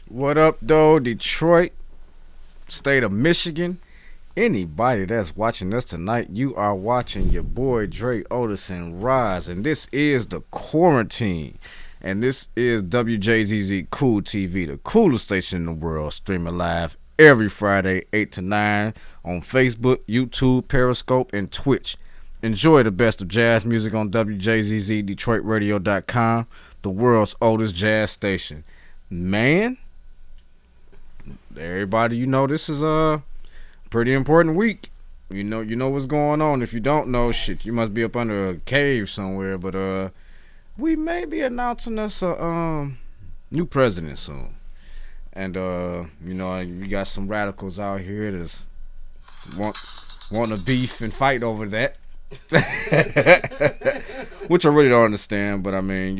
What up, though, Detroit, state of Michigan? Anybody that's watching us tonight, you are watching your boy Dre Otis and Roz, and this is the Quarantine. And this is WJZZ Cool TV, the coolest station in the world, streaming live every Friday, 8 to 9, on Facebook, YouTube, Periscope, and Twitch. Enjoy the best of jazz music on WJZZ DetroitRadio.com, the world's oldest jazz station. Man, everybody, this is a pretty important week. You know what's going on. If you don't know, shit, you must be up under a cave somewhere. But we may be announcing us a new president soon, and we got some radicals out here that's want to beef and fight over that. Which I really don't understand, but I mean,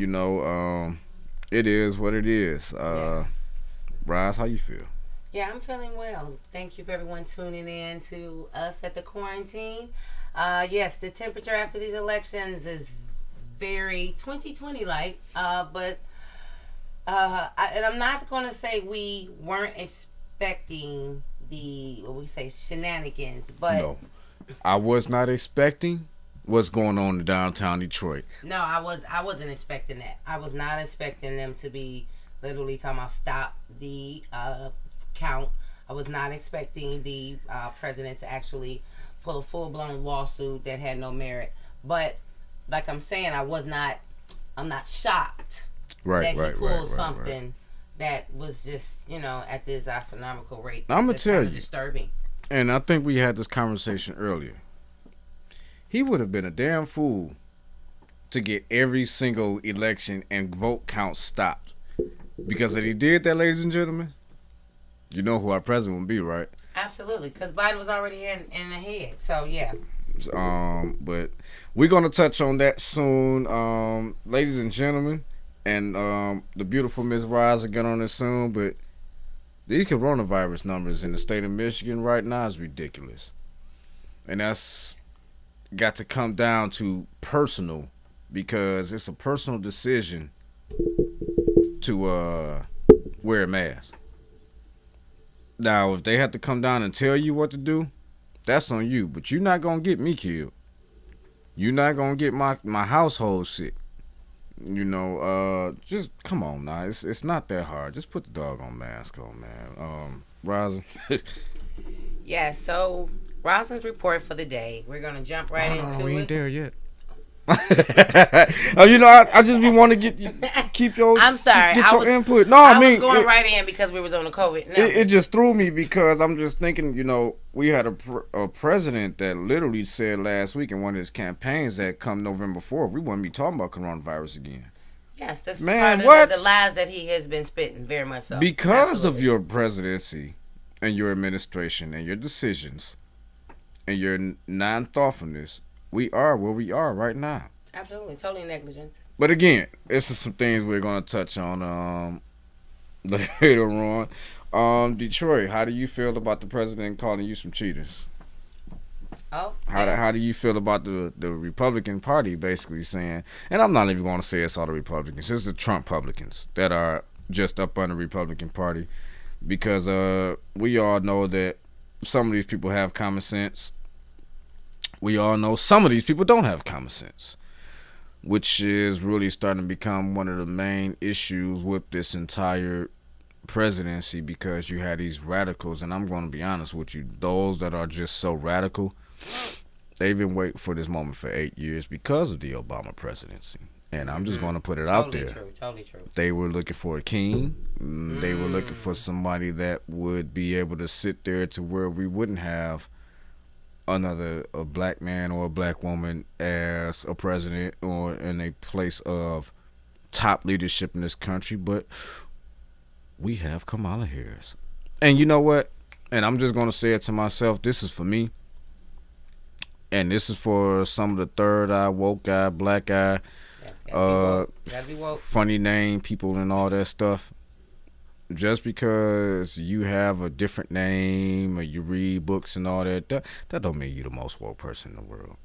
it is what it is. Roz, how you feel? Yeah, I'm feeling well. Thank you for everyone tuning in to us at the quarantine. Yes, the temperature after these elections is very 2020 like, but and I'm not going to say we weren't expecting what we say shenanigans, but No, I was not expecting what's going on in downtown Detroit. no, I wasn't expecting that. I was not expecting them to be literally talking about stop the count. I was not expecting the president to actually pull a full-blown lawsuit that had no merit. But like I'm saying, I'm not shocked that he pulled something that was just, at this astronomical rate. I'm going to tell you, disturbing. and I think we had this conversation earlier. He would have been a damn fool to get every single election and vote count stopped. Because if he did that, ladies and gentlemen, you know who our president would be, right? Absolutely, because Biden was already in the head. So, yeah. But we're going to touch on that soon, ladies and gentlemen. And the beautiful Miss Roz will get on this soon. But these coronavirus numbers in the state of Michigan right now is ridiculous. And that's got to come down to personal, because it's a personal decision to wear a mask. Now, if they have to come down and tell you what to do, that's on you. But you're not going to get me killed. You're not going to get my household sick. Just come on now. It's not that hard. Just put the doggone mask on, man. Rosin. Yeah, so Rosin's report for the day. We're going to jump right into it. We ain't there yet. I just be wanting to keep your. I'm sorry. Get your input. No, I was going right in because we was on the COVID. No. It just threw me because I'm just thinking. We had a president that literally said last week in one of his campaigns that come November 4th, we wouldn't be talking about coronavirus again. Yes, that's part of the lies that he has been spitting. Very much so. Because of your presidency and your administration and your decisions and your non-thoughtfulness, we are where we are right now. Absolutely. Totally negligence. But again, this is some things we're going to touch on later on. Detroit, how do you feel about the president calling you some cheaters? Oh. How do you feel about the Republican Party basically saying, and I'm not even going to say it's all the Republicans, it's the Trump Republicans that are just up on the Republican Party, because we all know that some of these people have common sense. We all know some of these people don't have common sense, which is really starting to become one of the main issues with this entire presidency, because you had these radicals, and I'm going to be honest with you, those that are just so radical, they've been waiting for this moment for 8 years because of the Obama presidency. And I'm just going to put it out there. Totally true. They were looking for a king. They were looking for somebody that would be able to sit there to where we wouldn't have a black man or a black woman as a president or in a place of top leadership in this country. But we have Kamala Harris. And you know what? And I'm just going to say it to myself. This is for me. And this is for some of the third eye, woke eye, black eye, Gotta be woke. funny name people and all that stuff. Just because you have a different name or you read books and all that don't mean you're the most woke person in the world.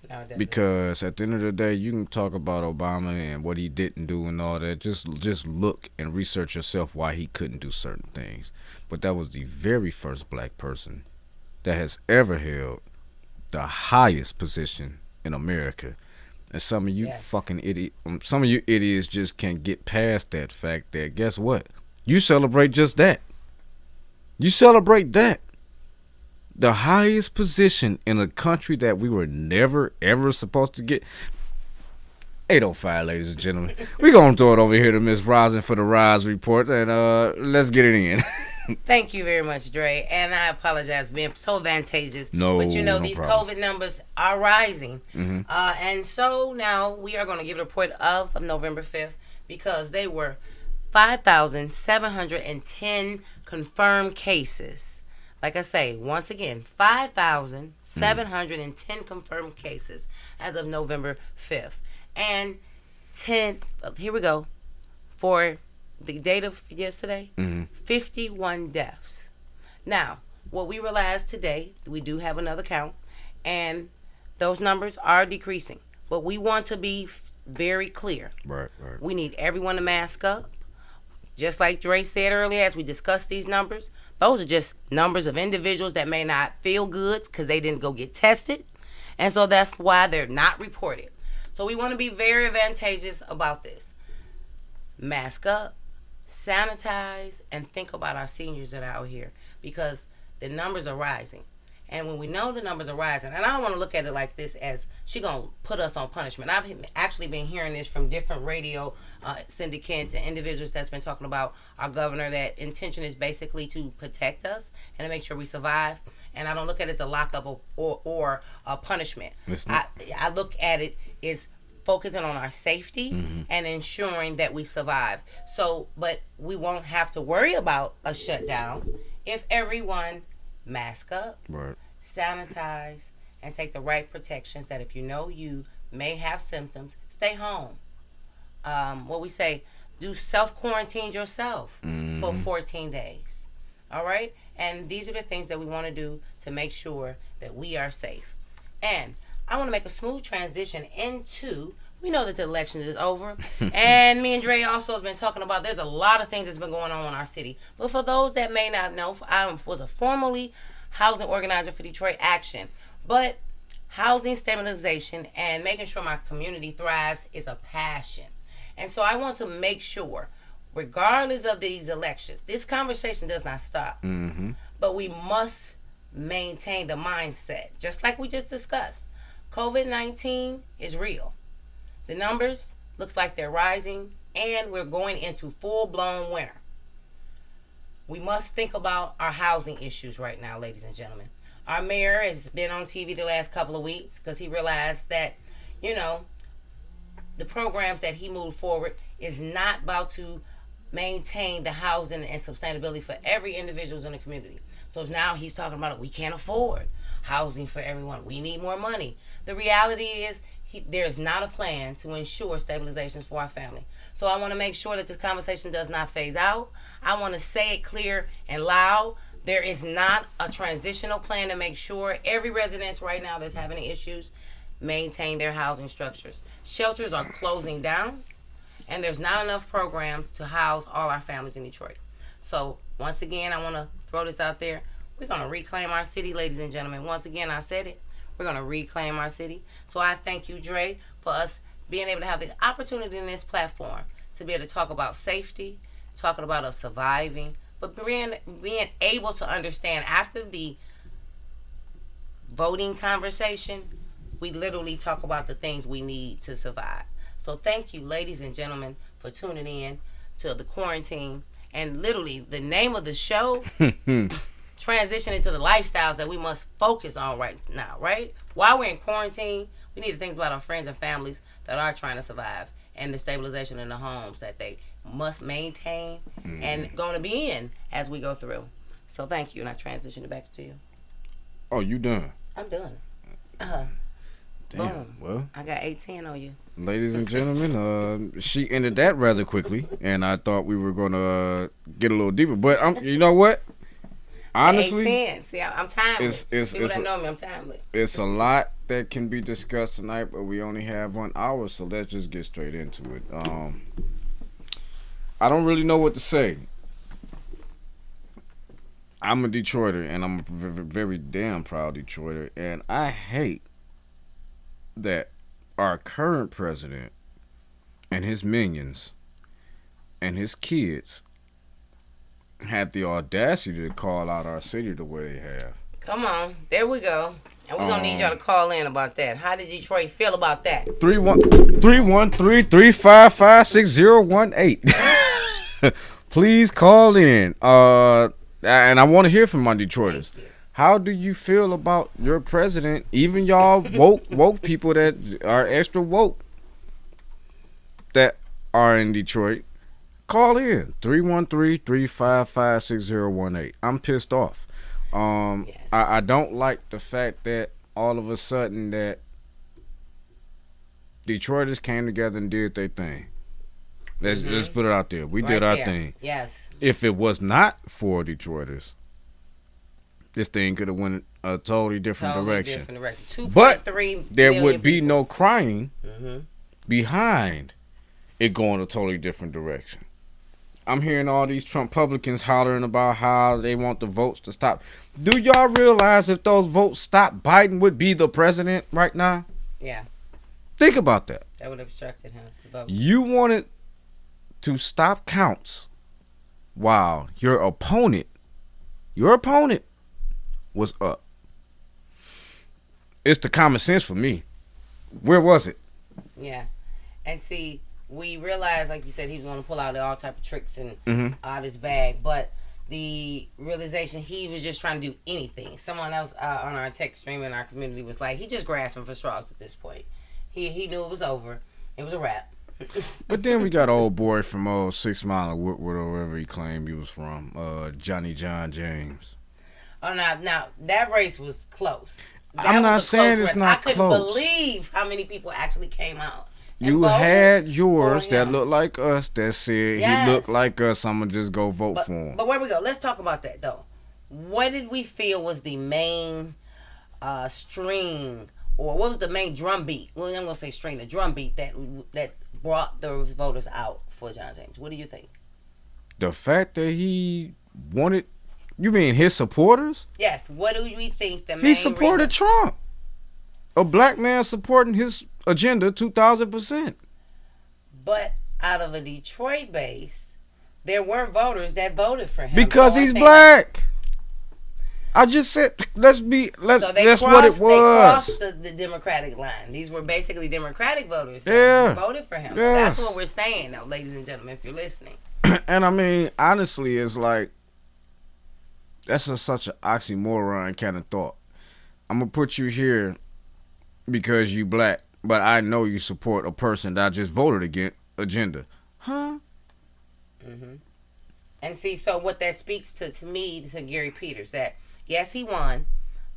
No, it doesn't. Because at the end of the day, you can talk about Obama and what he didn't do and all that. Just look and research yourself why he couldn't do certain things. But that was the very first black person that has ever held the highest position in America. And some of you fucking idiot, some of you idiots just can't get past that fact that guess what? You celebrate just that. You celebrate that. The highest position in a country that we were never ever supposed to get. 805, ladies and gentlemen. We're gonna throw it over here to Miss Rosin for the Roz report, and let's get it in. Thank you very much, Dre. And I apologize for being so vantageous. No, but no these problem. COVID numbers are rising. Mm-hmm. And so now we are going to give a report of November 5th because they were 5,710 confirmed cases. Like I say, once again, 5,710 confirmed cases as of November 5th. And here we go, for the date of yesterday, 51 deaths. Now, what we realized today, we do have another count, and those numbers are decreasing. But we want to be very clear. Right. We need everyone to mask up. Just like Dre said earlier, as we discussed these numbers, those are just numbers of individuals that may not feel good because they didn't go get tested. And so that's why they're not reported. So we want to be very advantageous about this. Mask up, sanitize, and think about our seniors that are out here because the numbers are rising. And when we know the numbers are rising, and I don't want to look at it like this as she going to put us on punishment. I've actually been hearing this from different radio syndicates and individuals that's been talking about our governor, that intention is basically to protect us and to make sure we survive. And I don't look at it as a lockup or a punishment. I look at it as focusing on our safety and ensuring that we survive. So, but we won't have to worry about a shutdown if everyone mask up, sanitize, and take the right protections that if you know you may have symptoms, stay home. What we say, do self-quarantine yourself for 14 days. All right? And these are the things that we want to do to make sure that we are safe. And I want to make a smooth transition into, we know that the election is over. And me and Dre also has been talking about there's a lot of things that's been going on in our city. But for those that may not know, I was a formerly housing organizer for Detroit Action. But housing stabilization and making sure my community thrives is a passion. And so I want to make sure, regardless of these elections, this conversation does not stop. But we must maintain the mindset, just like we just discussed. COVID-19 is real. The numbers looks like they're rising, and we're going into full-blown winter. We must think about our housing issues right now, ladies and gentlemen. Our mayor has been on TV the last couple of weeks because he realized that, the programs that he moved forward is not about to maintain the housing and sustainability for every individual in the community. So now he's talking about it. We can't afford housing for everyone. We need more money. The reality is there is not a plan to ensure stabilizations for our family. So I want to make sure that this conversation does not phase out. I want to say it clear and loud. There is not a transitional plan to make sure every resident right now that's having issues maintain their housing structures. Shelters are closing down, and there's not enough programs to house all our families in Detroit. So once again, I want to throw this out there. We're going to reclaim our city, ladies and gentlemen. Once again, I said it. We're going to reclaim our city. So I thank you, Dre, for us being able to have the opportunity in this platform to be able to talk about safety, talking about us surviving, but being able to understand after the voting conversation, we literally talk about the things we need to survive. So thank you, ladies and gentlemen, for tuning in to the quarantine. And literally, the name of the show, transition into the lifestyles that we must focus on right now, right? While we're in quarantine, we need to think about our friends and families that are trying to survive and the stabilization in the homes that they must maintain and going to be in as we go through. So thank you, and I transition it back to you. Oh, you done? I'm done. Damn. Boom. Well, I got 18 on you. Ladies and gentlemen, she ended that rather quickly, and I thought we were gonna get a little deeper. But you know what? Honestly, 18. See, I'm timeless. People that know me, I'm timeless. It's a lot that can be discussed tonight, but we only have 1 hour, so let's just get straight into it. I don't really know what to say. I'm a Detroiter, and I'm a very damn proud Detroiter, and I hate that our current president and his minions and his kids had the audacity to call out our city the way they have. Come on, there we go. And we're going to need y'all to call in about that. How did Detroit feel about that? 313-355-6018. Please call in. And I want to hear from my Detroiters. How do you feel about your president, even y'all woke people that are extra woke that are in Detroit? Call in 313-355-6018. I'm pissed off. Yes. I don't like the fact that all of a sudden that Detroiters came together and did their thing. Let's put it out there. We did our thing. Yes. If it was not for Detroiters, this thing could have went a totally different direction. But there would be no crying behind it going a totally different direction. I'm hearing all these Trump Republicans hollering about how they want the votes to stop. Do y'all realize if those votes stopped, Biden would be the president right now? Yeah. Think about that. That would have obstructed him to vote. You wanted to stop counts while your opponent was up. It's the common sense for me. Where was it? Yeah. And see, we realized, like you said, he was going to pull out all type of tricks and out his bag. But the realization he was just trying to do anything. Someone else on our text stream in our community was like, he just grasping for straws at this point. He knew it was over. It was a wrap. But then we got old boy from 6 Mile of Woodward or wherever he claimed he was from, Johnny John James. Oh, now that race was close. I'm not saying it's not close. I couldn't believe how many people actually came out. You had yours that looked like us that said he looked like us. I'm going to just go vote for him. But where we go, let's talk about that, though. What did we feel was the main string, or what was the main drum beat? Well, I'm going to say string, the drum beat that brought those voters out for John James. What do you think? The fact that he wanted, you mean his supporters? Yes. What do we think the main He supported reason? Trump. A black man supporting his agenda 2,000%. But out of a Detroit base, there were voters that voted for him because he's black. I just said, that's what it was. So they crossed the Democratic line. These were basically Democratic voters that voted for him. Yes. That's what we're saying, though, ladies and gentlemen, if you're listening. And I mean, honestly, it's like, that's such an oxymoron kind of thought. I'm going to put you here because you black, but I know you support a person that I just voted against agenda. Huh? And see, so what that speaks to me, to Gary Peters, that yes, he won,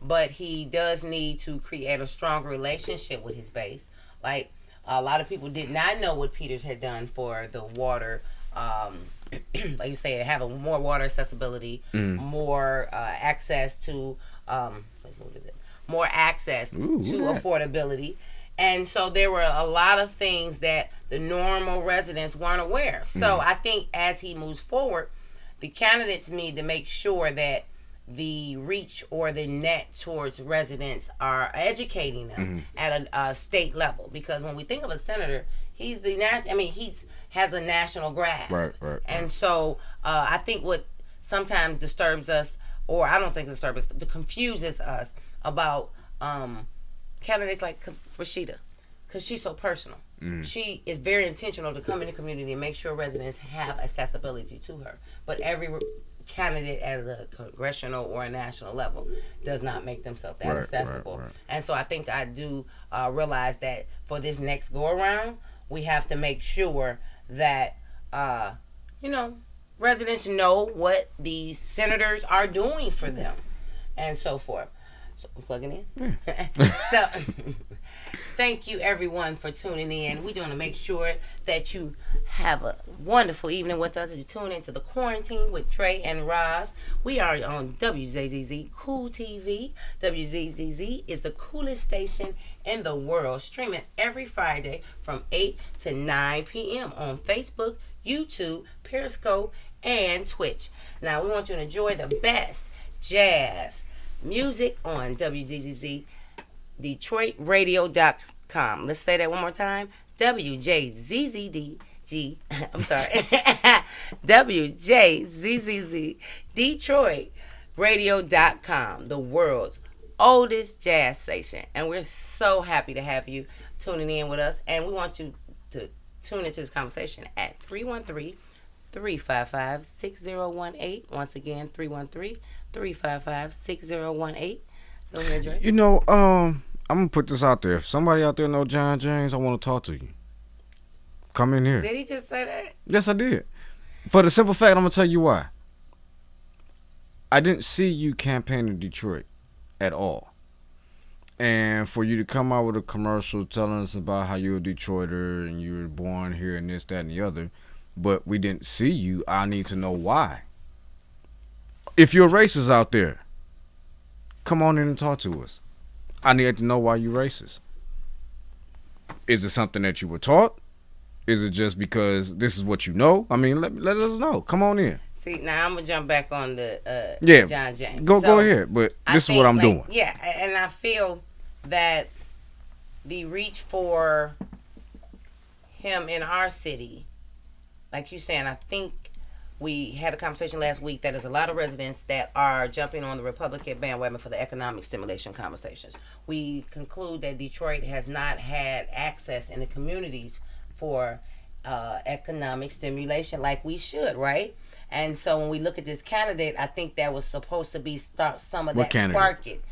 but he does need to create a stronger relationship with his base. Like, a lot of people did not know what Peters had done for the water, like you say, having more water accessibility, more access to, more access to affordability. And so there were a lot of things that the normal residents weren't aware. So I think as he moves forward, the candidates need to make sure that the reach or the net towards residents are educating them at a state level. Because when we think of a senator, he's has a national grasp. Right. And so I think what sometimes disturbs us, or I don't think disturbs us, confuses us about candidates like Rashida, because she's so personal. She is very intentional to come in the community and make sure residents have accessibility to her. But every candidate at a congressional or a national level does not make themselves that accessible. Right. And so I think I do realize that for this next go around, we have to make sure that residents know what these senators are doing for them and so forth. So I'm plugging in. Yeah. So thank you everyone for tuning in. We're going to make sure that you have a wonderful evening with us as you tune into the Quarantine with Trey and Roz. We are on WJZZ Cool TV. WJZZ is the coolest station in the world, streaming every Friday from 8 to 9 p.m. on Facebook, YouTube, Periscope, and Twitch. Now, we want you to enjoy the best jazz music on WJZZ DetroitRadio.com. Let's say that one more time. WJZZDG. I'm sorry. WJZZZ DetroitRadio.com. The world's oldest jazz station. And we're so happy to have you tuning in with us. And we want you to tune into this conversation at 313-355-6018. Once again, 313-355-6018. Go ahead, Dre. You know, I'm gonna put this out there. If somebody out there know John James, I want to talk to you. Come in here. Did he just say that? Yes, I did. For the simple fact, I'm gonna tell you why. I didn't see you campaign in Detroit at all. And for you to come out with a commercial telling us about how you're a Detroiter and you were born here and this, that, and the other, but we didn't see you, I need to know why. If you're racist out there, come on in and talk to us. I need to know why you're racist. Is it something that you were taught? Is it just because this is what you know? I mean, let us know. Come on in. See, now I'm going to jump back on the John James. Go ahead, but this is what I'm doing. Yeah, and I feel that the reach for him in our city, like you saying, I think we had a conversation last week that there's a lot of residents that are jumping on the Republican bandwagon for the economic stimulation conversations. We conclude that Detroit has not had access in the communities for economic stimulation like we should, right? And so when we look at this candidate, I think that was supposed to be some of that spark it.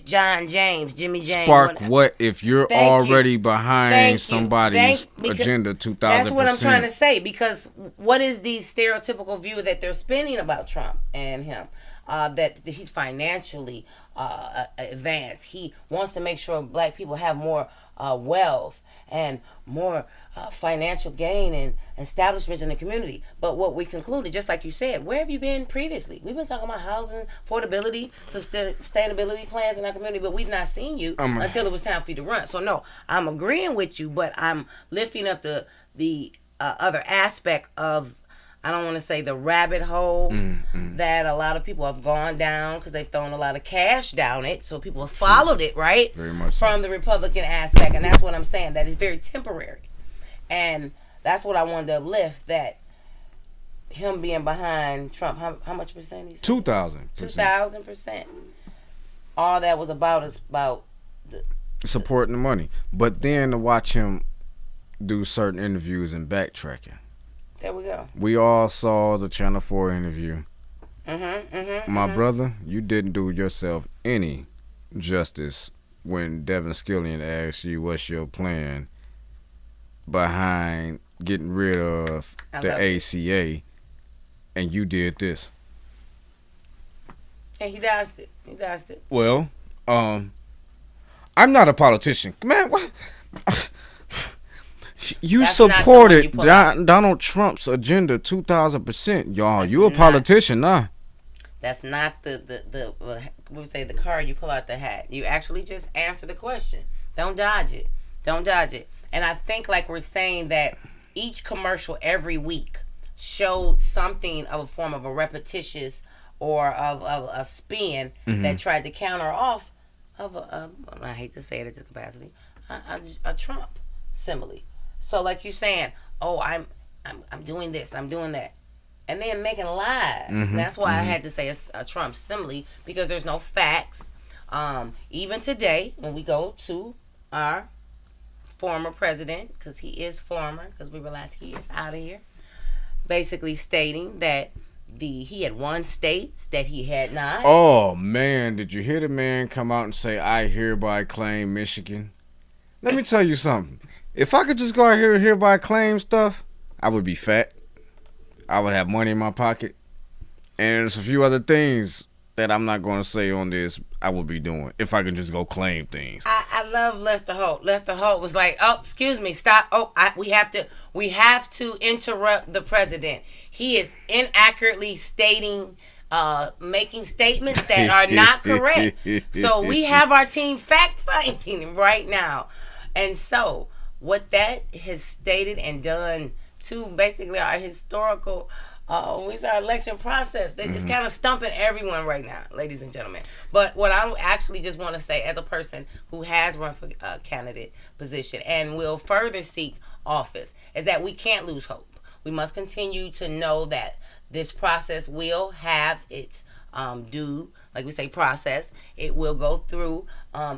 John James, Jimmy James. Spark what if you're already behind somebody's agenda 2000%? That's what I'm trying to say, because what is the stereotypical view that they're spinning about Trump and him? That he's financially advanced. He wants to make sure black people have more wealth and more financial gain and establishments in the community. But what we concluded, just like you said, where have you been previously? We've been talking about housing, affordability, sustainability plans in our community, but we've not seen you until it was time for you to run. So no, I'm agreeing with you, but I'm lifting up the other aspect of, I don't want to say the rabbit hole that a lot of people have gone down because they've thrown a lot of cash down it. So people have followed it, right? Very much from the Republican aspect. And that's what I'm saying. That is very temporary. And that's what I wanted to uplift, that him being behind Trump, how much percent he said? 2,000%. 2,000%. All that was about is about supporting the money. But then to watch him do certain interviews and backtracking. There we go. We all saw the Channel 4 interview. My brother, you didn't do yourself any justice when Devin Skillian asked you what's your plan behind getting rid of the ACA, and you did this. And he dodged it. Well, I'm not a politician. Man, what? You supported Donald Trump's agenda 2,000%, y'all. You a politician, nah. That's not the we say the card you pull out the hat. You actually just answer the question. Don't dodge it. And I think, like we're saying, that each commercial every week showed something of a form of a repetitious or of a spin that tried to counter off of I hate to say it at this capacity, a Trump simile. So like you're saying, oh, I'm doing this, I'm doing that, and then making lies. That's why I had to say a Trump simile, because there's no facts. Even today, when we go to our former president, because he is former, because we realize he is out of here, basically stating that he had won states that he had not. Oh man, did you hear the man come out and say, I hereby claim Michigan? Let me tell you something. If I could just go out here and hereby claim stuff, I would be fat. I would have money in my pocket. And there's a few other things that I'm not going to say on this I would be doing if I can just go claim things. I love Lester Holt. Lester Holt was like, "Oh, excuse me, stop. Oh, we have to interrupt the president. He is inaccurately stating, making statements that are not correct. So we have our team fact finding right now, and so what that has stated and done to basically our historical." It's our election process. It's kind of stumping everyone right now, ladies and gentlemen. But what I actually just want to say, as a person who has run for a candidate position and will further seek office, is that we can't lose hope. We must continue to know that this process will have its due, like we say, process. It will go through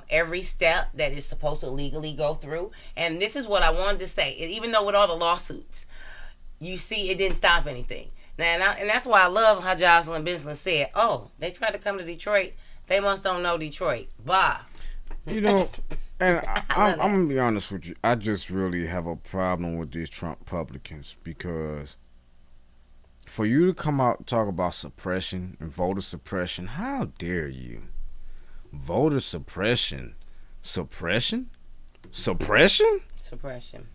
every step that it's supposed to legally go through. And this is what I wanted to say. Even though with all the lawsuits, you see, it didn't stop anything. Now, and that's why I love how Jocelyn Benson said, "Oh, they tried to come to Detroit. They must don't know Detroit." Bye. You know, and I'm going to be honest with you. I just really have a problem with these Trump Republicans because for you to come out and talk about suppression and voter suppression, how dare you? Voter suppression? Suppression? Suppression? Suppression.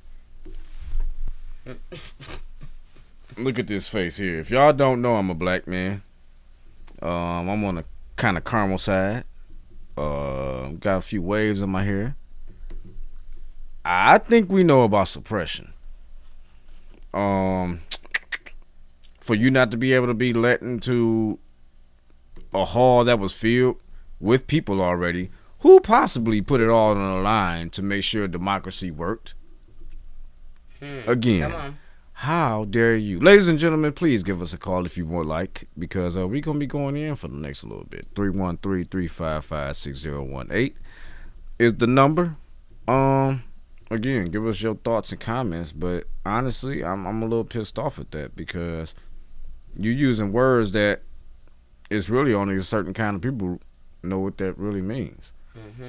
Look at this face here. If y'all don't know, I'm a black man. I'm on the kind of caramel side. Got a few waves in my hair. I think we know about suppression. For you not to be able to be let into a hall that was filled with people already, who possibly put it all on the line to make sure democracy worked? Again. How dare you? Ladies and gentlemen, please give us a call if you would like, because we're going to be going in for the next little bit. 313-355-6018 is the number. Again, give us your thoughts and comments, but honestly, I'm a little pissed off at that because you're using words that it's really only a certain kind of people know what that really means.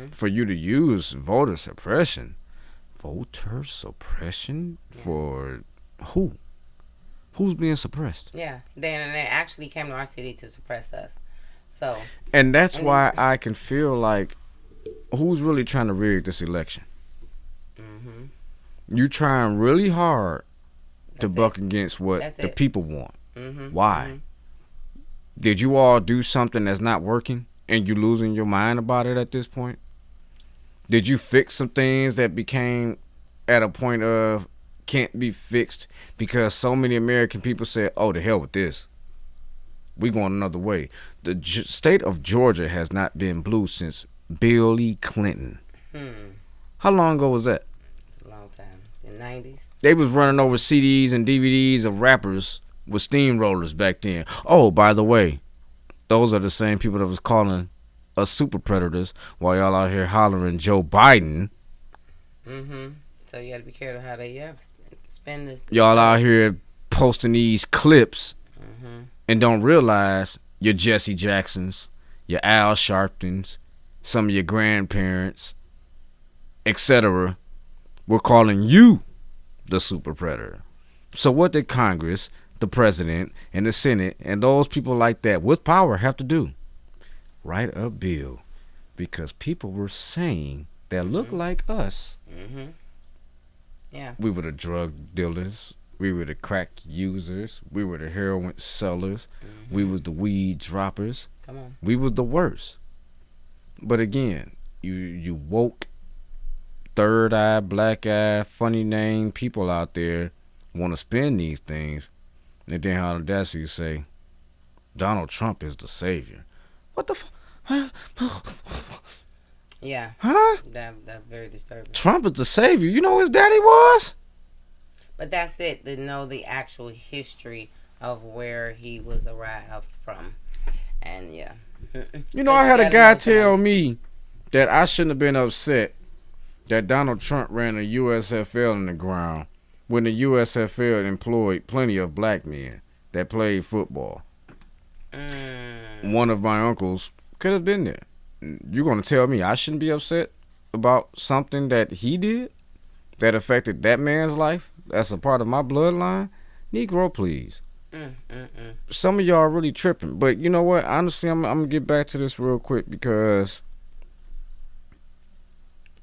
For you to use voter suppression for who? Who's being suppressed? Yeah, they actually came to our city to suppress us. So, and that's why I can feel like, who's really trying to rig this election? You trying really hard to buck against what the people want. Why? Did you all do something that's not working and you losing your mind about it at this point? Did you fix some things that became at a point of can't be fixed because so many American people said, "Oh, the hell with this. We going another way." The state of Georgia has not been blue since Billy Clinton. How long ago was that? A long time. In the 90s. They was running over CDs and DVDs of rappers with steamrollers back then. Oh, by the way, those are the same people that was calling us super predators while y'all out here hollering Joe Biden. So you got to be careful how they spend this. Y'all out here posting these clips and don't realize your Jesse Jacksons, your Al Sharptons, some of your grandparents, etc. were calling you the super predator. So what did Congress, the president, and the Senate, and those people like that with power have to do? Write a bill because people were saying that look like us. Yeah. We were the drug dealers. We were the crack users. We were the heroin sellers. We was the weed droppers. Come on. We was the worst. But again, you woke, third eye, black eye, funny name people out there want to spend these things, and then how the audacity say Donald Trump is the savior. What the Yeah. Huh? That's very disturbing. Trump is the savior. You know who his daddy was? But that's it, to know the actual history of where he was arrived from. And yeah. You know, I had a guy tell me that I shouldn't have been upset that Donald Trump ran a USFL in the ground when the USFL employed plenty of black men that played football. One of my uncles could have been there. You're going to tell me I shouldn't be upset about something that he did that affected that man's life? That's a part of my bloodline? Negro, please. Some of y'all are really tripping. But you know what? Honestly, I'm gonna get back to this real quick because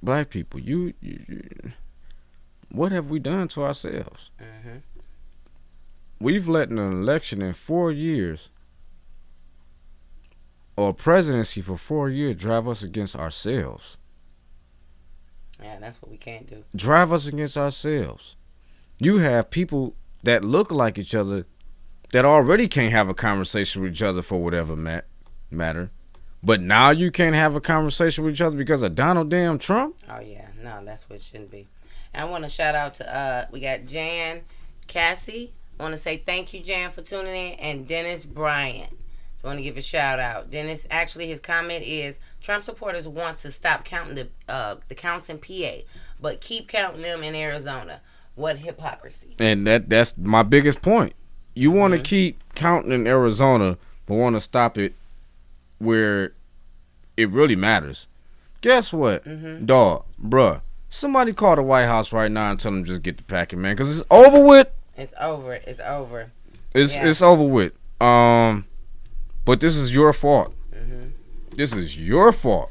black people, you what have we done to ourselves? We've let an election in 4 years or a presidency for 4 years drive us against ourselves. Yeah, that's what we can't do. Drive us against ourselves. You have people that look like each other that already can't have a conversation with each other for whatever matter. But now you can't have a conversation with each other because of Donald damn Trump? Oh, yeah. No, that's what it shouldn't be. And I want to shout out to, we got Jan Cassie. I want to say thank you, Jan, for tuning in. And Dennis Bryant. I want to give a shout out. Dennis, actually, his comment is, Trump supporters want to stop counting the counts in PA, but keep counting them in Arizona. What hypocrisy. And that's my biggest point. You want to keep counting in Arizona, but want to stop it where it really matters. Guess what? Dog, bruh, somebody call the White House right now and tell them just get the packing, man, because it's over with. It's over. It's over. It's over with. But this is your fault. This is your fault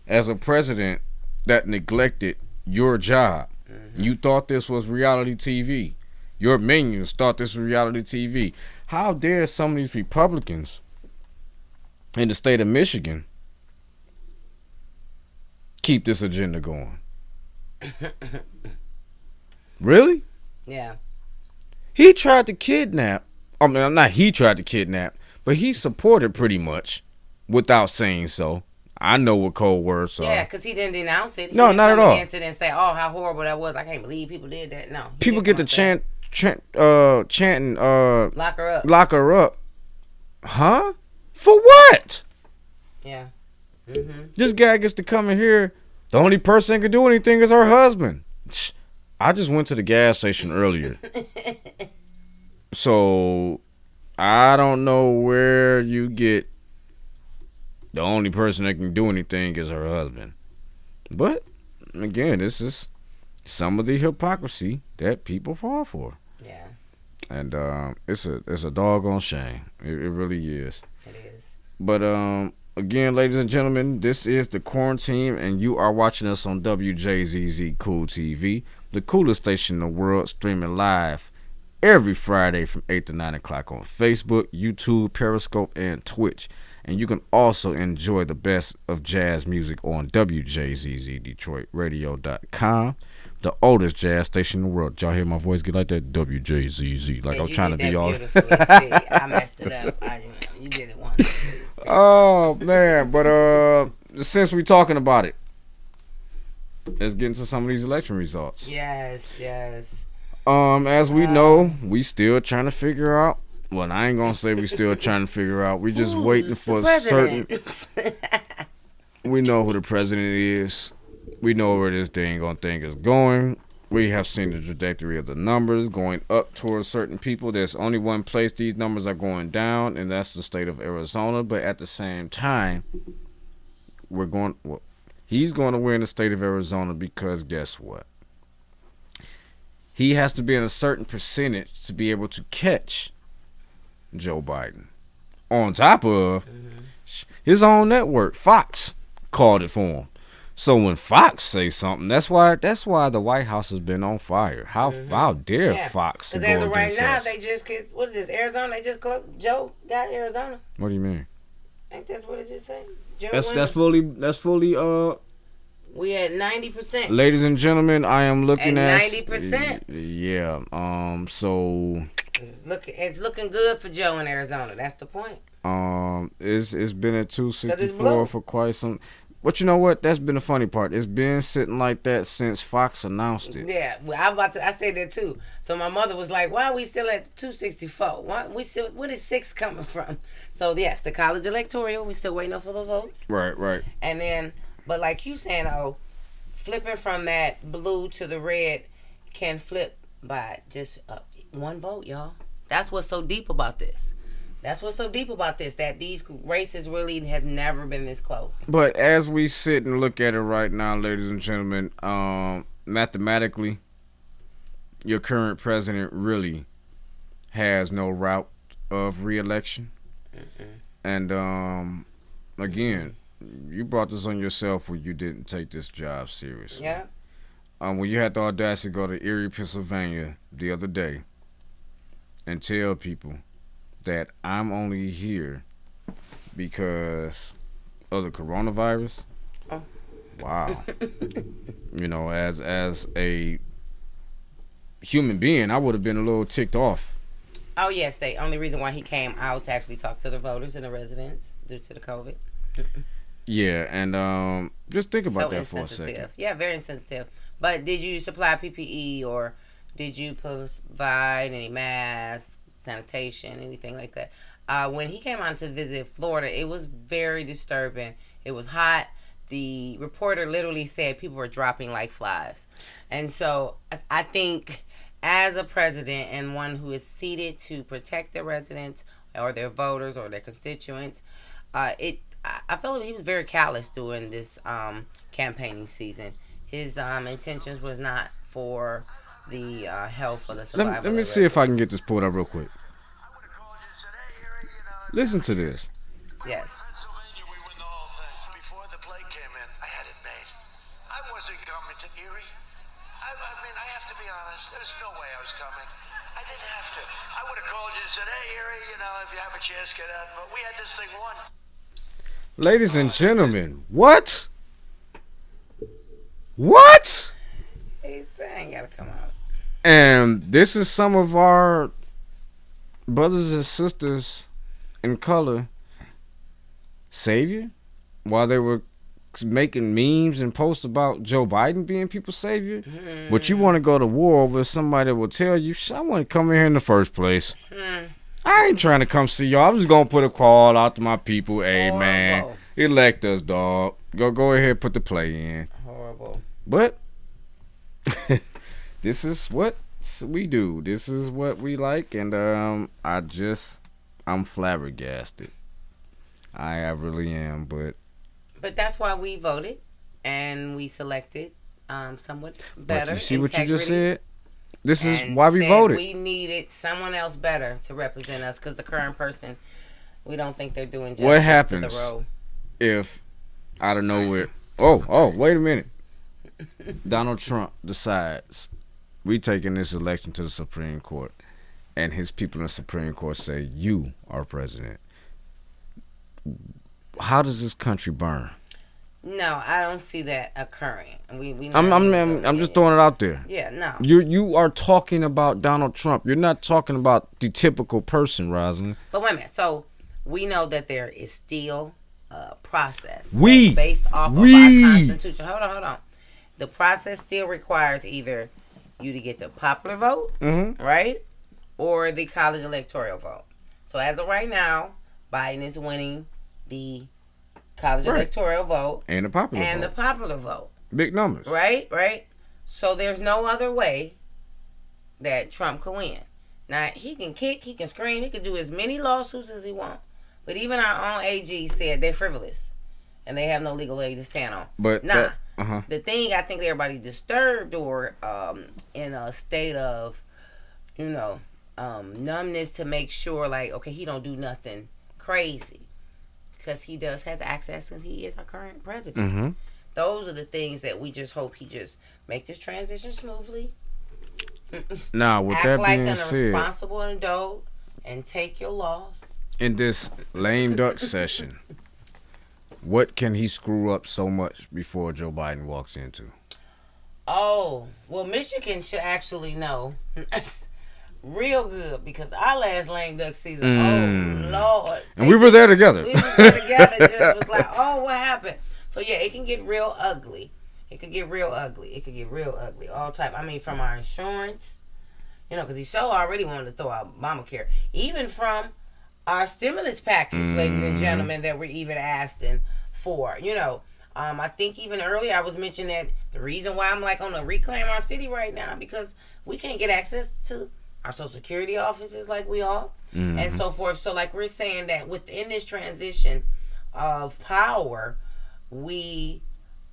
as a president that neglected your job. You thought this was reality TV. Your minions thought this was reality TV. How dare some of these Republicans in the state of Michigan keep this agenda going? Really? Yeah. He tried to kidnap. I mean, not he tried to kidnap, but he supported pretty much without saying so. I know what cold words are. Yeah, because he didn't denounce it. No, not at all. He didn't say, "Oh, how horrible that was." I can't believe people did that. No. People get to chanting, lock her up. Lock her up. Huh? For what? Yeah. This guy gets to come in here. The only person that can do anything is her husband. I just went to the gas station earlier. So, I don't know where you get the only person that can do anything is her husband. But, again, this is some of the hypocrisy that people fall for. Yeah. And it's a doggone shame. It really is. It is. But, again, ladies and gentlemen, this is The Quarantine, and you are watching us on WJZZ Cool TV, the coolest station in the world, streaming live every Friday from 8 to 9 o'clock on Facebook, YouTube, Periscope, and Twitch. And you can also enjoy the best of jazz music on WJZZDetroitRadio.com, the oldest jazz station in the world. Y'all hear my voice get like that? WJZZ. Like, yeah, I'm trying to be all... I messed it up. You did it once. Oh, man. But since we're talking about it, let's get into some of these election results. Yes. As we know, we still trying to figure out. Well, I ain't gonna say we still trying to figure out. We just waiting for a certain. We know who the president is. We know where this thing is going. We have seen the trajectory of the numbers going up towards certain people. There's only one place these numbers are going down, and that's the state of Arizona. But at the same time, he's going to win the state of Arizona because guess what? He has to be in a certain percentage to be able to catch Joe Biden. On top of his own network, Fox, called it for him. So when Fox says something, that's why the White House has been on fire. How dare Fox? Because as of right now, they just what is this? Arizona? They just closed. Joe got Arizona. What do you mean? I think that's what it just said. That's fully. We at 90%. Ladies and gentlemen, I am looking at 90%. Yeah. So it's looking good for Joe in Arizona. That's the point. It's been at 264 for quite some. But you know what? That's been the funny part. It's been sitting like that since Fox announced it. Yeah, well, I said that too. So my mother was like, "Why are we still at 264? What is 6 coming from?" So yes, the college electoral. We still waiting for those votes. Right. And then, but like you saying, flipping from that blue to the red can flip by just one vote, y'all. That's what's so deep about this. That these races really have never been this close. But as we sit and look at it right now, ladies and gentlemen, mathematically, your current president really has no route of reelection. And again, you brought this on yourself when you didn't take this job seriously. Yeah. When you had the audacity to go to Erie, Pennsylvania the other day and tell people that I'm only here because of the coronavirus. Oh. Wow. As a human being, I would have been a little ticked off. Oh, yes. The only reason why he came out to actually talk to the voters and the residents due to the COVID. Yeah, and just think about that for a second. Yeah, very insensitive. But did you supply PPE or did you provide any masks, sanitation, anything like that? When he came on to visit Florida, it was very disturbing. It was hot. The reporter literally said people were dropping like flies. And so I think as a president and one who is seated to protect their residents or their voters or their constituents, I felt like he was very callous during this campaigning season. His intentions was not for the health or the survival. Let me see if I can get this pulled up real quick. Listen to this. Yes. Pennsylvania, we win the whole thing. Before the plague came in, I had it made. I wasn't coming to Erie. I mean, I have to be honest. There's no way I was coming. I didn't have to. I would have called you and said, hey, Erie, if you have a chance, get out. But we had this thing won. Ladies and gentlemen, what? What? He's saying gotta come out. And this is some of our brothers and sisters in color savior while they were making memes and posts about Joe Biden being people's savior. But you want to go to war over somebody that will tell you, I want to come here in the first place. I ain't trying to come see y'all. I'm just going to put a call out to my people. Hey, man, elect us, dog. Go ahead, put the play in. Horrible. But this is what we do. This is what we like. And I'm flabbergasted. I really am. But that's why we voted and we selected somewhat better. But you see what you just integrity. said? This is why we voted. We needed someone else better to represent us because the current person, we don't think they're doing justice What happens to the role. If out of nowhere, oh, wait a minute, Donald Trump decides we taking this election to the Supreme Court, and his people in the Supreme Court say you are president? How does this country burn? No, I don't see that occurring. I'm just throwing it out there. Yeah, no. You are talking about Donald Trump. You're not talking about the typical person, Rosalind. But wait a minute. So we know that there is still a process based off of our Constitution. Hold on. The process still requires either you to get the popular vote, right, or the college electoral vote. So as of right now, Biden is winning the college electoral vote and the popular vote. Big numbers. Right. So there's no other way that Trump could win. Now, he can kick, he can scream, he can do as many lawsuits as he wants. But even our own AG said they're frivolous and they have no legal leg to stand on. But the thing I think everybody disturbed or in a state of, numbness to make sure, like, okay, he don't do nothing crazy. Because he does has access because he is our current president. Those are the things that we just hope he just make this transition smoothly. Now, with that being said, act like an responsible adult and take your loss. In this lame duck session, what can he screw up so much before Joe Biden walks into? Oh, well, Michigan should actually know. Real good because our last lame duck season, oh Lord, and we were there together. Just was like, oh, what happened? So yeah, it can get real ugly. It could get real ugly all time. I mean, from our insurance, because the show already wanted to throw out Obamacare, even from our stimulus package, ladies and gentlemen, that we're even asking for. I think even earlier I was mentioning that the reason why I'm like on the Reclaim Our City right now because we can't get access to our Social Security offices like we all, and so forth. So like we're saying that within this transition of power, we,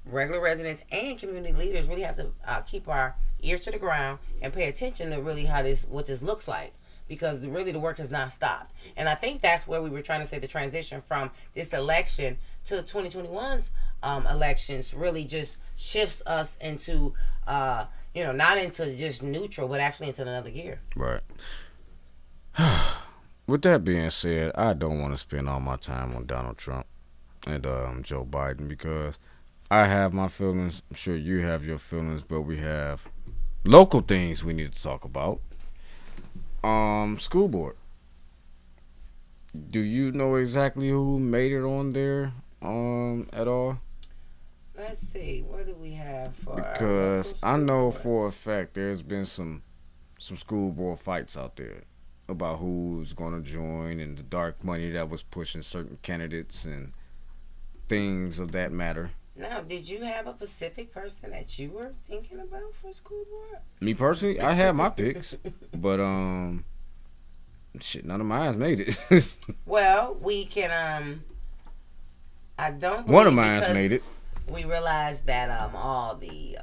regular residents and community leaders, really have to keep our ears to the ground and pay attention to really what this looks like. because really the work has not stopped. And I think that's where we were trying to say the transition from this election to 2021's elections really just shifts us into, not into just neutral, but actually into another gear. Right. With that being said, I don't want to spend all my time on Donald Trump and Joe Biden because I have my feelings. I'm sure you have your feelings, but we have local things we need to talk about. School board. Do you know exactly who made it on there at all? Let's see. What do we have for? Because I know for a fact there's been some school board fights out there about who's going to join and the dark money that was pushing certain candidates and things of that matter. Now, did you have a specific person that you were thinking about for school board? Me personally, I had my picks, but none of mine made it. Well, we can I don't. One of mine made it. We realized that all the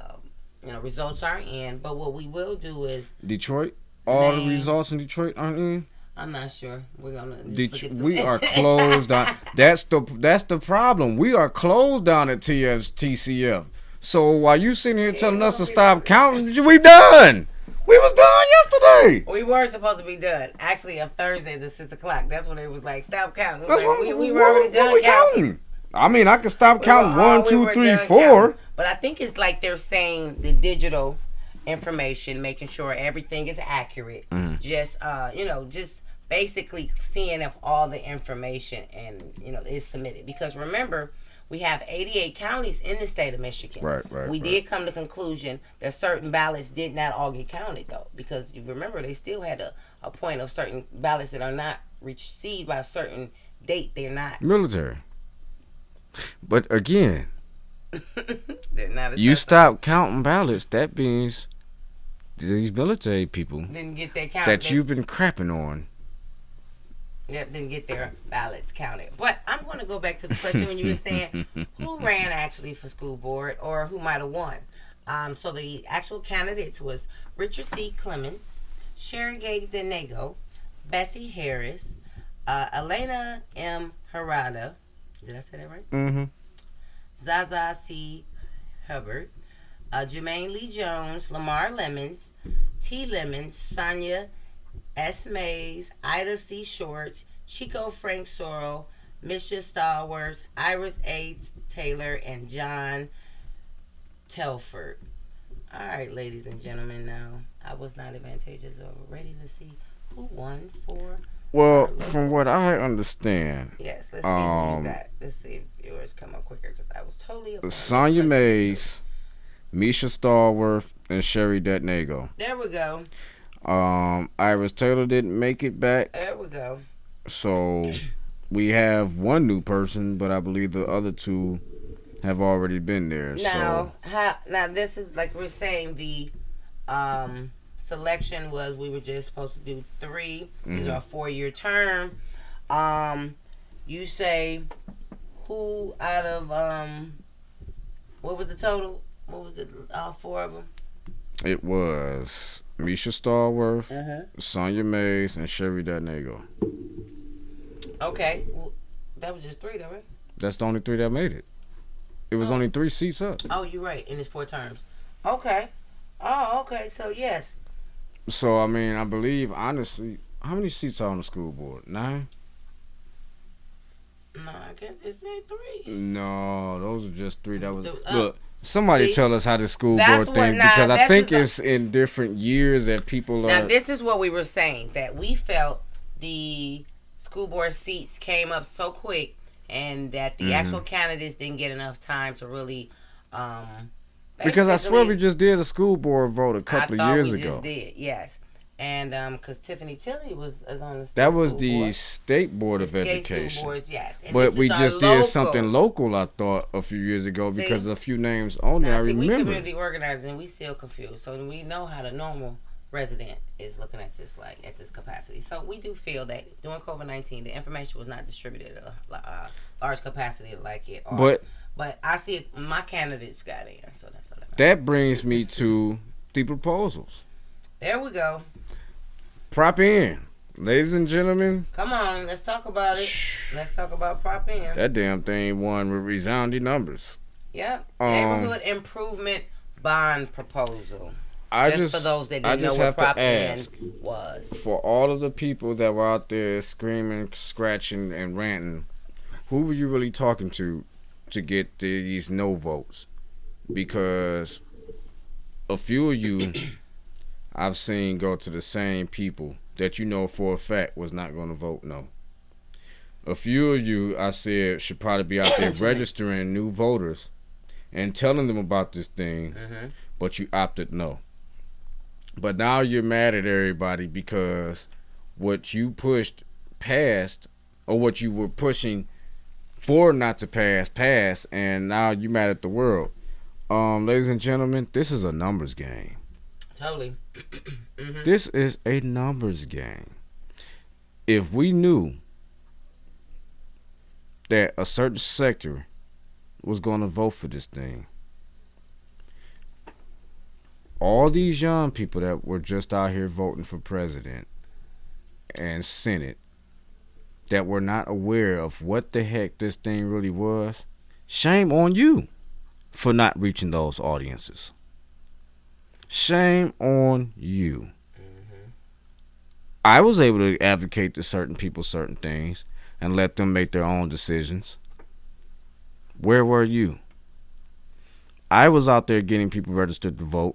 results aren't in, but what we will do is Detroit. All the results in Detroit aren't in. I'm not sure. We're gonna. We are closed down. That's the problem. We are closed down at TCF. So while you sitting here telling us to stop counting, we done. We was done yesterday. We were supposed to be done. Actually, of Thursdays at 6 o'clock. That's when it was like stop counting. That's like, what we were already done we counting. I mean, I can stop counting 1, 2, 3, 4. Counting. But I think it's like they're saying the digital information, making sure everything is accurate. Mm-hmm. Just basically seeing if all the information is submitted. Because remember, we have 88 counties in the state of Michigan. Right. We did come to the conclusion that certain ballots did not all get counted, though. Because you remember, they still had a point of certain ballots that are not received by a certain date. They're not. Military. But again, they're not. You stop counting ballots, that means these military people didn't get their count that you've been crapping on. Yep, didn't get their ballots counted. But I'm going to go back to the question when you were saying who ran actually for school board or who might have won. So the actual candidates was Richard C. Clements, Sherry Gay Denego, Bessie Harris, Elena M. Harada. Did I say that right? Mm-hmm. Zaza C. Hubbard, Jermaine Lee Jones, Lamar Lemons, T. Lemons, Sonia S. Mays, Ida C. Shorts, Chico Frank Sorrell, Misha Stallworth, Iris A. Taylor, and John Telford. All right, ladies and gentlemen, now I was not advantageous or ready to see who won for. Well, from what I understand, yes, let's see what you got. Let's see if yours come up quicker because I was totally. Sonia Mays, Misha Stallworth, and Sherry Denego. There we go. Iris Taylor didn't make it back. There we go. So we have one new person, but I believe the other two have already been there. Now, now this is like we're saying the selection was we were just supposed to do 3. These are a 4-year term. You say who out of what was the total? What was it? All 4 of them. It was Misha Stallworth, Sonia Mays, and Sherry Denego. Okay, well, that was just 3, though, right? That's the only 3 that made it. It was only 3 seats up. Oh, you're right. And it's 4 terms. Okay. Oh, okay. So yes. So I mean, I believe honestly, how many seats are on the school board? 9. No, I guess it's 3. No, those are just 3. That was look. Somebody tell us how the school board thing now, because I think it's in different years that people are. Now this is what we were saying, that we felt the school board seats came up so quick and that the actual candidates didn't get enough time to really. Because I swear we just did a school board vote a couple of years ago. We just did, yes. And because Tiffany Tilley was on the state that was school the board. State Board of State Education. School boards, yes. And but we just did local. something local, I thought, a few years ago because a few names on there. I remember. We community organizing, and we still confused. So we know how the normal resident is looking at this at this capacity. So we do feel that during COVID-19, the information was not distributed at a large capacity like it. But I see my candidates got in, so that's what that brings me to the proposals. There we go. Prop in. Ladies and gentlemen, Come on, let's talk about it. Let's talk about Prop M. that damn thing won with resounding numbers. Yep. Neighborhood improvement bond proposal. I Just for those that didn't know what Prop M was. For all of the people that were out there screaming, scratching, and ranting, who were you really talking to get these no votes? Because a few of you I've seen go to the same people that you know for a fact was not going to vote no. A few of you I said should probably be out there registering new voters and telling them about this thing, but you opted no. But now you're mad at everybody because what you pushed passed, or what you were pushing for not to pass passed, and now you mad at the world. Ladies and gentlemen, this is a numbers game. Totally. This is a numbers game. If we knew that a certain sector was going to vote for this thing, all these young people that were just out here voting for president and Senate that were not aware of what the heck this thing really was, shame on you for not reaching those audiences. Shame on you. I was able to advocate to certain people certain things and let them make their own decisions. Where were you? I was out there getting people registered to vote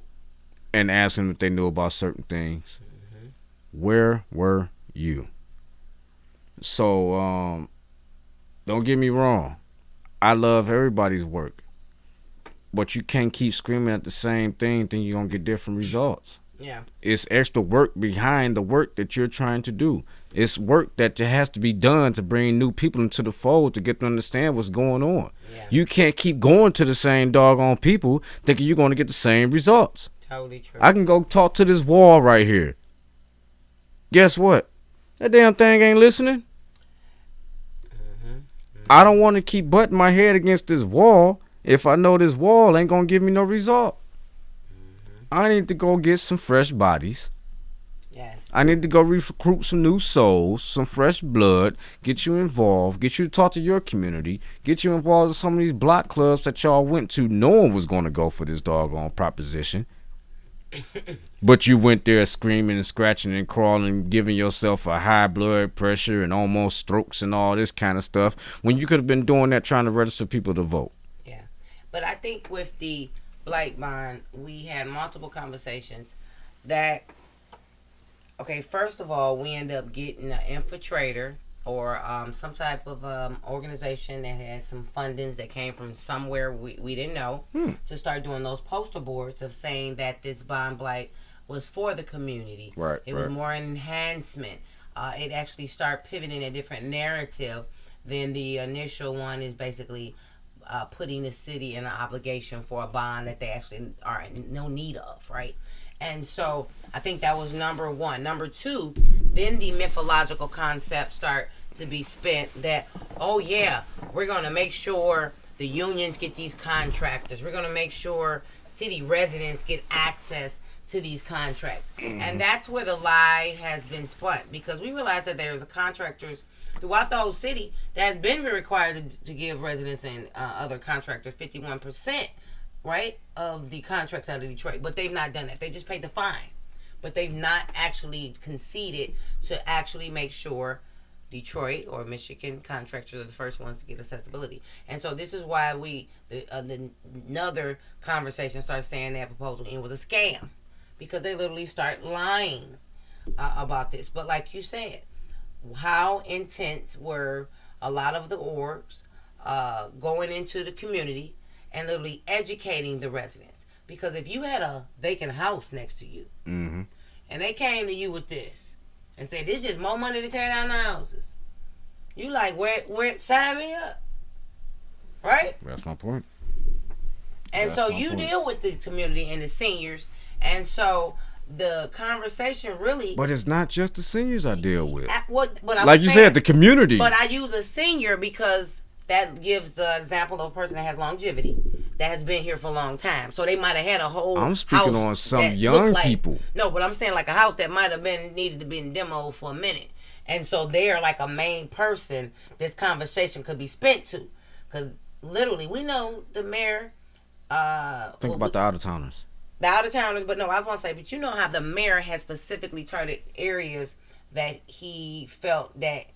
and asking them if they knew about certain things. Where were you? So, don't get me wrong. I love everybody's work. But you can't keep screaming at the same thing thinking you're going to get different results. Yeah. It's extra work behind the work that you're trying to do. It's work that has to be done to bring new people into the fold to get to understand what's going on. Yeah. You can't keep going to the same doggone people thinking you're going to get the same results. Totally true. I can go talk to this wall right here. Guess what? That damn thing ain't listening. I don't want to keep butting my head against this wall if I know this wall ain't going to give me no result. I need to go get some fresh bodies. Yes. I need to go recruit some new souls, some fresh blood, get you involved, get you to talk to your community, get you involved in some of these block clubs that y'all went to knowing was going to go for this doggone proposition. But you went there screaming and scratching and crawling, giving yourself a high blood pressure and almost strokes and all this kind of stuff when you could have been doing that trying to register people to vote. Yeah. But I think with the Blight Bond, we had multiple conversations that, okay, first of all, we end up getting an infiltrator or some type of organization that had some fundings that came from somewhere we didn't know to start doing those poster boards of saying that this bond blight was for the community. Right. It was more an enhancement. It actually started pivoting a different narrative than the initial one is basically putting the city in an obligation for a bond that they actually are in no need of, right? And so I think that was number one. Number two, then the mythological concepts start to be spent that, oh yeah, we're going to make sure the unions get these contractors. We're going to make sure city residents get access to these contracts. And that's where the lie has been spun, because we realize that there's contractors throughout the whole city that has been required to give residents and other contractors 51%, right, of the contracts out of Detroit. But they've not done that. They just paid the fine. But they've not actually conceded to actually make sure Detroit or Michigan contractors are the first ones to get accessibility. And so this is why another conversation started saying that proposal it was a scam, because they literally start lying about this. But like you said, how intense were a lot of the orgs going into the community and literally educating the residents? Because if you had a vacant house next to you and they came to you with this and said, this is just more money to tear down the houses, you like, where sign me up, right? That's my point. And so you deal with the community and the seniors, and so the conversation really. But it's not just the seniors I deal with. Like you said, the community. But I use a senior because that gives the example of a person that has longevity, that has been here for a long time. So they might have had a whole I'm speaking house on some that young looked like, people. No, but I'm saying like a house that might have been needed to be in demo for a minute. And so they're like a main person this conversation could be spent to. Because literally, we know the mayor. Think about the out-of-towners. The out-of-towners, but no, I was going to say, but you know how the mayor has specifically targeted areas that he felt that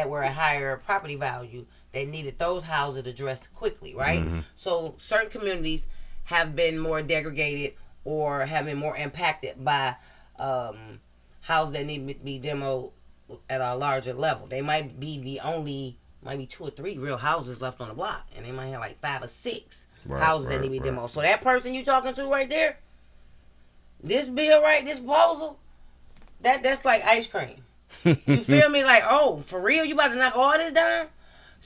were a higher property value, that needed those houses addressed quickly, right? Mm-hmm. So certain communities have been more degraded or have been more impacted by houses that need to be demoed at a larger level. They might be might be 2 or 3 real houses left on the block, and they might have like 5 or 6 houses that need to be demoed. So that person you talking to right there, this bill, right, this proposal, that's like ice cream. You feel me? Like, oh, for real, you about to knock all this down?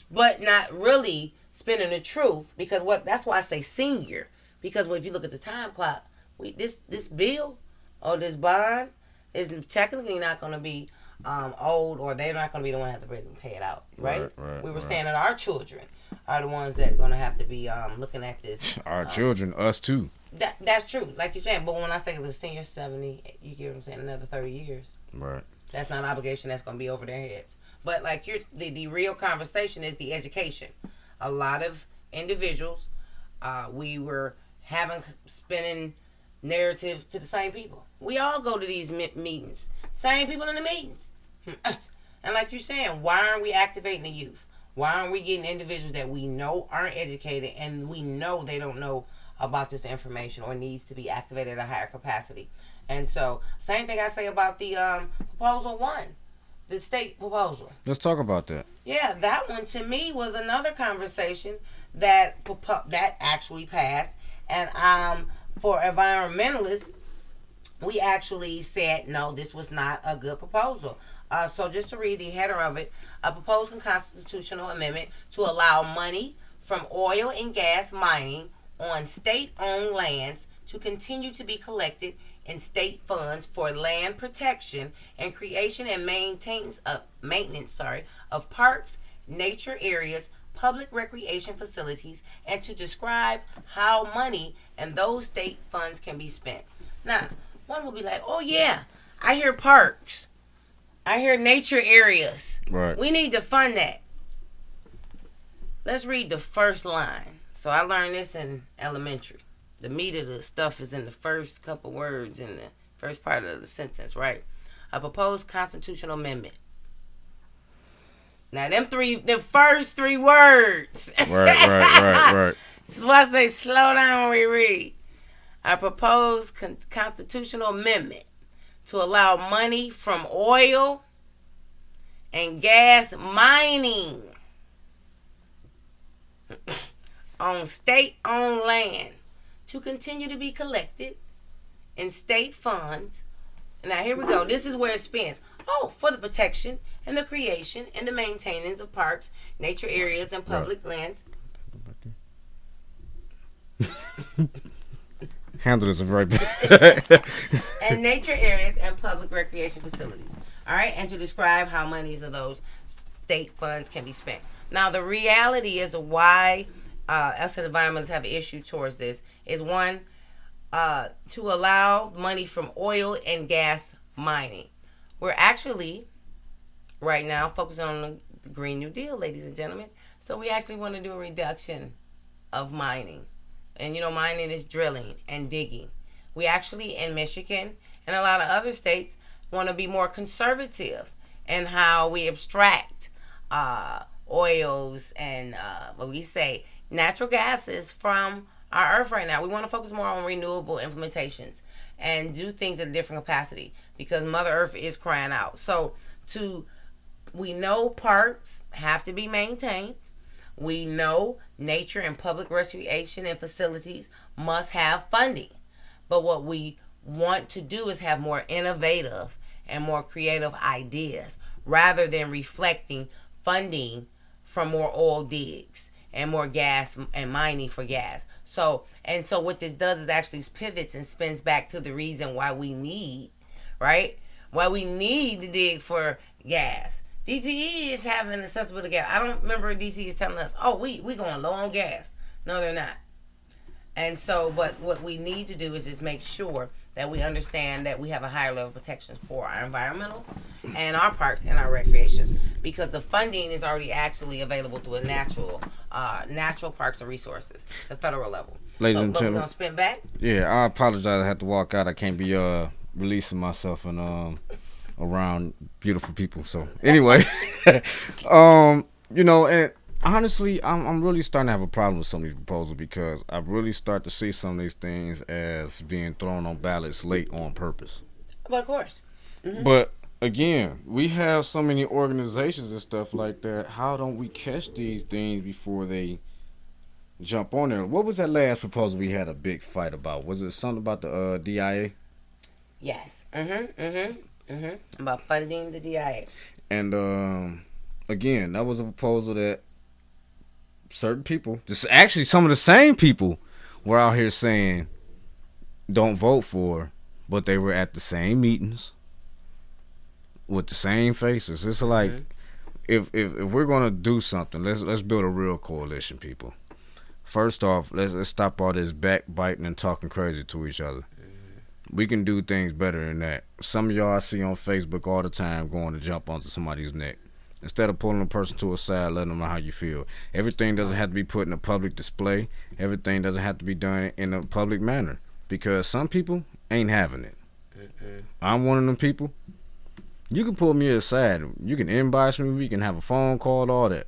But not really spending the truth, because that's why I say senior. Because if you look at the time clock, this bill or this bond is technically not going to be old, or they're not going to be the one that have to pay it out, right? We were saying that our children are the ones that are going to have to be looking at this. Our children, us too. That's true, like you're saying. But when I think of the senior 70, you get what I'm saying, another 30 years. Right. That's not an obligation that's going to be over their heads. But like the real conversation is the education. A lot of individuals, we were spinning narrative to the same people. We all go to these meetings. Same people in the meetings. And like you're saying, why aren't we activating the youth? Why aren't we getting individuals that we know aren't educated and we know they don't know about this information or needs to be activated at a higher capacity? And so, same thing I say about the proposal 1, the state proposal. Let's talk about that. Yeah, that one to me was another conversation that actually passed. And for environmentalists, we actually said, no, this was not a good proposal. So just to read the header of it, a proposed constitutional amendment to allow money from oil and gas mining on state-owned lands to continue to be collected in state funds for land protection and creation and maintenance of parks, nature areas, public recreation facilities, and to describe how money and those state funds can be spent. Now, one will be like, oh yeah, I hear parks. I hear nature areas. Right. We need to fund that. Let's read the first line. So I learned this in elementary. The meat of the stuff is in the first couple words in the first part of the sentence, right? A proposed constitutional amendment. Now, the first 3 words. Right. This is why I say slow down when we read. A proposed constitutional amendment to allow money from oil and gas mining on state-owned land to continue to be collected in state funds. Now here we go. This is where it spins. Oh, for the protection and the creation and the maintenance of parks, nature areas, and public lands. Handle this right back. And nature areas and public recreation facilities. All right, and to describe how monies of those state funds can be spent. Now, the reality is why us as environmentalists have an issue towards this is one, to allow money from oil and gas mining. We're actually right now focusing on the Green New Deal, ladies and gentlemen. So we actually want to do a reduction of mining. And, mining is drilling and digging. We actually, in Michigan and a lot of other states, want to be more conservative in how we abstract oils and what we say natural gases from our earth right now. We want to focus more on renewable implementations and do things at a different capacity because Mother Earth is crying out. So we know parks have to be maintained. We know nature and public recreation and facilities must have funding. But what we want to do is have more innovative and more creative ideas rather than reflecting funding from more oil digs and more gas and mining for gas. So what this does is actually pivots and spins back to the reason why we need, right? Why we need to dig for gas. DCE is having accessibility gas. I don't remember DCE is telling us, oh, we going low on gas. No, they're not. And so, but what we need to do is just make sure that we understand that we have a higher level of protection for our environmental and our parks and our recreations, because the funding is already actually available through a natural parks and resources, the federal level. Ladies and but we're gentlemen, gonna spin back. Yeah, I apologize. I had to walk out. I can't be releasing myself and around beautiful people. So anyway, and honestly, I'm really starting to have a problem with some of these proposals, because I really start to see some of these things as being thrown on ballots late on purpose. But of course. Mm-hmm. But again, we have so many organizations and stuff like that. How don't we catch these things before they jump on there? What was that last proposal we had a big fight about? Was it something about the DIA? Yes. About funding the DIA. And again, that was a proposal that certain people, just actually some of the same people, were out here saying don't vote for, but they were at the same meetings with the same faces. It's like, if we're gonna do something, let's build a real coalition, people. First off, let's stop all this backbiting and talking crazy to each other. We can do things better than that. Some of y'all I see on Facebook all the time going to jump onto somebody's neck. Instead of pulling a person to a side, letting them know how you feel. Everything doesn't have to be put in a public display. Everything doesn't have to be done in a public manner, because some people ain't having it. I'm one of them people. You can pull me aside. You can inbox me. We can have a phone call, all that.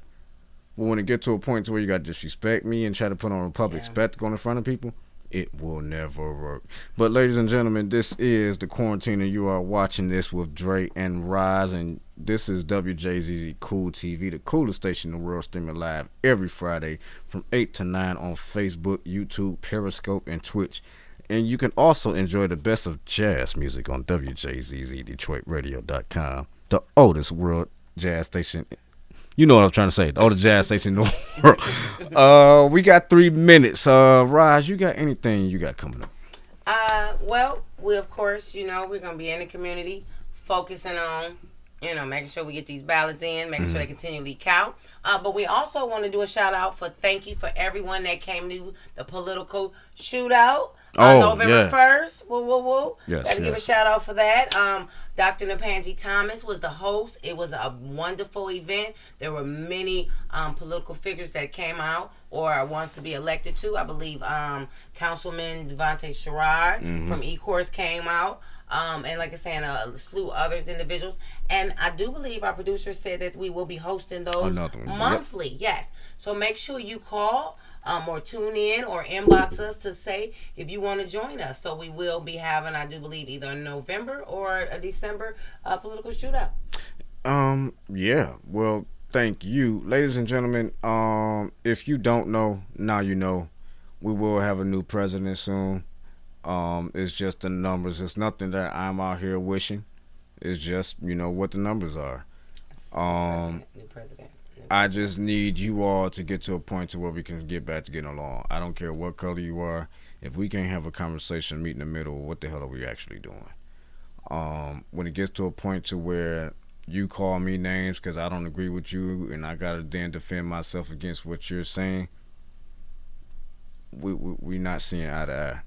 But when it gets to a point to where you got to disrespect me and try to put on a public spectacle in front of people, it will never work. But ladies and gentlemen, this is The Quarantine, and you are watching this with Dre and Roz, and this is WJZZ Cool TV, the coolest station in the world, streaming live every Friday from 8 to 9 on Facebook, YouTube, Periscope, and Twitch. And you can also enjoy the best of jazz music on WJZZ the oldest world jazz station. You know what I'm trying to say. The oldest jazz station in the world. We got 3 minutes. Raj, you got anything you got coming up? Well, we of course, we're gonna be in the community, focusing on, making sure we get these ballots in, making sure they continually count. But we also want to do a shout out thank you for everyone that came to the political shootout on November 1st. Woo, woo, woo. Yes, Gotta give a shout out for that. Dr. Napanji Thomas was the host. It was a wonderful event. There were many political figures that came out or wants to be elected to. I believe Councilman Devontae Sherrod from Ecorse came out. And like I said, a slew of others individuals. And I do believe our producer said that we will be hosting those monthly. Yep. Yes. So make sure you call or tune in or inbox us to say if you want to join us. So we will be having, I do believe, either a November or a December political shootout. Yeah. Well, thank you. Ladies and gentlemen, if you don't know, now you know. We will have a new president soon. It's just the numbers. It's nothing that I'm out here wishing. It's just, what the numbers are. New president. I just need you all to get to a point to where we can get back to getting along. I don't care what color you are. If we can't have a conversation, meet in the middle, what the hell are we actually doing? When it gets to a point to where you call me names because I don't agree with you and I gotta then defend myself against what you're saying, we're not seeing eye to eye.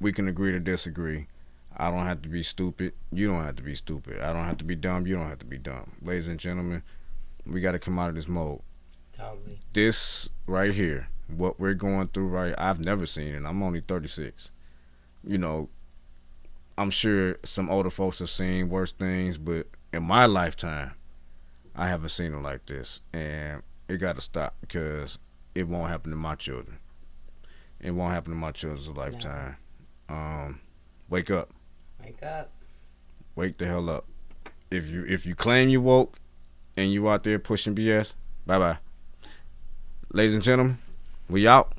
We can agree to disagree. I don't have to be stupid. You don't have to be stupid. I don't have to be dumb. You don't have to be dumb. Ladies and gentlemen, we got to come out of this mode. Totally. This right here, what we're going through I've never seen it. I'm only 36. I'm sure some older folks have seen worse things, but in my lifetime, I haven't seen it like this. And it got to stop, because it won't happen to my children. It won't happen to my children's lifetime. No. Wake up. Wake up. Wake the hell up. If you claim you woke and you out there pushing BS, bye-bye. Ladies and gentlemen, we out.